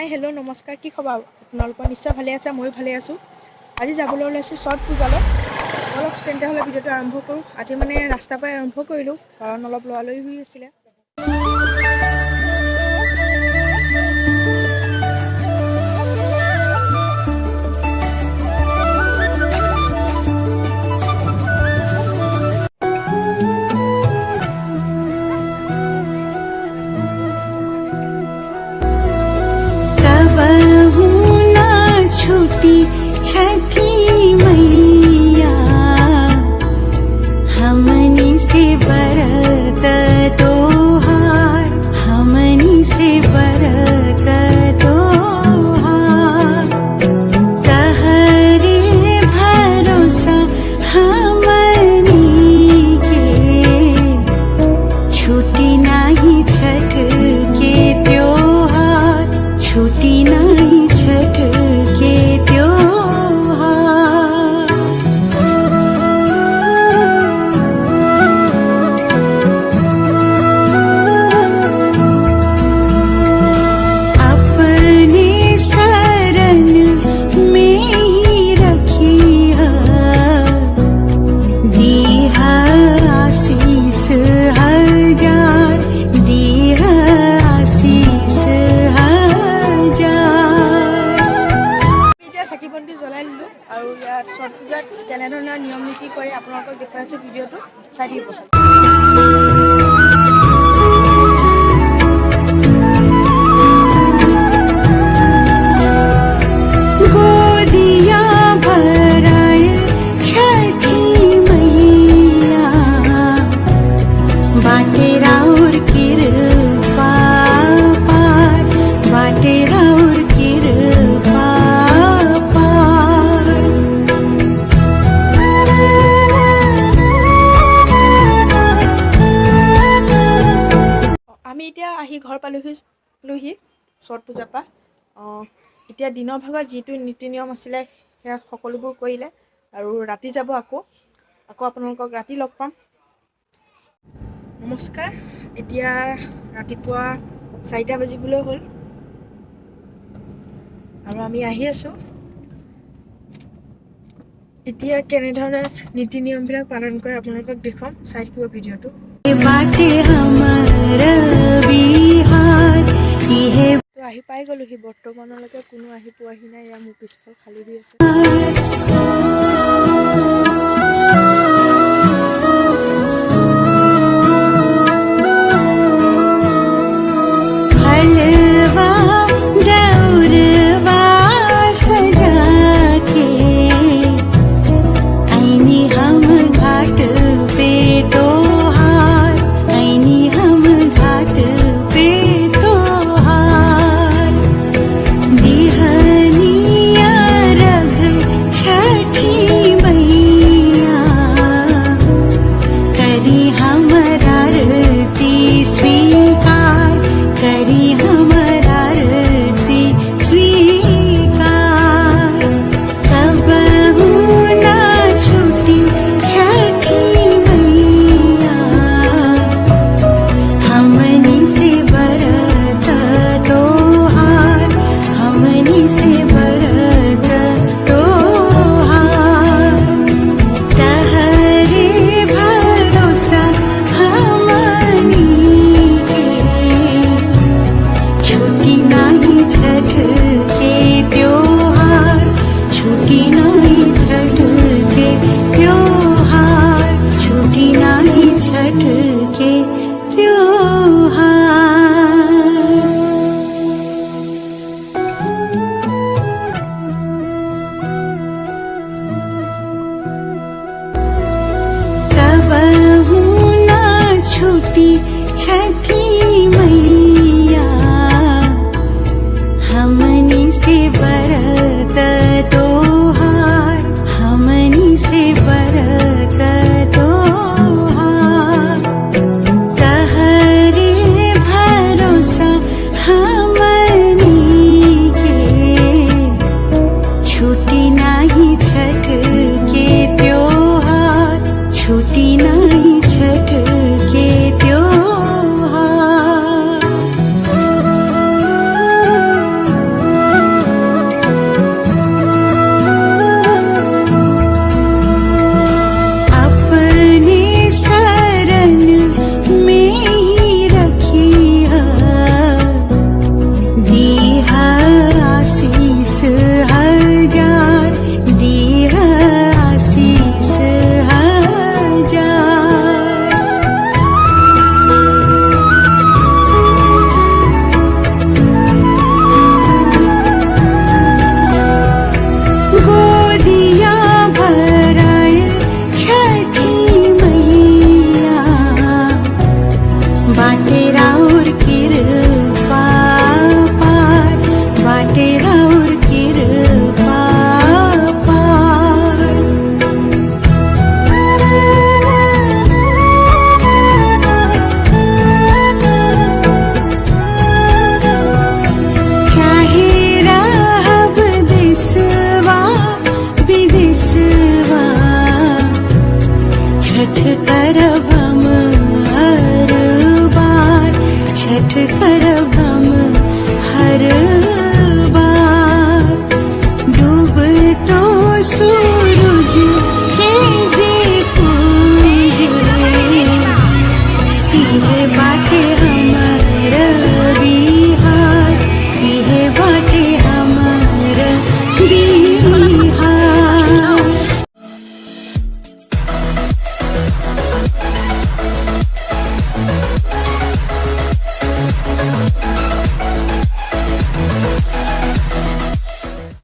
Hi hello नमस्कार कि खबर आपलोक निश्चय भाले आछे मैं भाले आसो। आज जाबले ओलाइছো छठ पूजाले अलप तेन्ते हले भिडिओটো आरम्भ करूँ। आज माने रास्तार पर आरम्भ करिलो कारण अलप लरालरि हुई आছিলে। छुट्टी छठी मैया हमनी से बरत तोहार, हमनी से बरत तोहार। तहरे भरोसा हमनी के छुट्टी नाही छठ के त्योहार, छुट्टी नाही छठ के त्योहार। अपने शरण में ही रखिया, दीहा आशीष हजार, दीहा आशीष चाकी बन्ती जलाई दिलो और यार छठ पूजात केने धৰণৰ नियम नीति करे आपलोকক देखाइছো भिडिओটো चाइ দিব। गोदिया भराए छठी मैया बाटे राउर कृपा पार, बाटे राउर कृपा पार। आमी इतिया आही घर पालोही छठ पूजार पा। इतिया दिনৰ ভাগত जितु नीति नियम आছিলে সেয়া সকলোবোৰ কৰিলে আৰু ৰাতি যাব আকৌ আপোনালোকক ৰাতি লগ পাম। নমস্কাৰ। এতিয়া ৰাতিপুৱা 4টা বাজিবলৈ হ'ল আৰু আমি আহি আছো। এতিয়া কেনে ধৰণৰ নীতি নিয়মবিলাক পালন কৰে আপোনালোকক দেখাম, চাই থাকিব ভিডিঅ'টো। बाटे हमर बिहार इहे তো আহি পাই গ'লোহি। বৰ্তমানলৈকে কোনো আহি পোৱাহি নাই। ইয়াৰ মোৰ পিছফাল খালী হৈ আছে। हलवा दौरवा सजा के आईनी हम घाट पे तोहार, आईनी हम घाट पे तोहार। दिहनिया रघ छठी मैया छठ करब हम हर बार डूब तो सूरज के जे पूजे तिल बा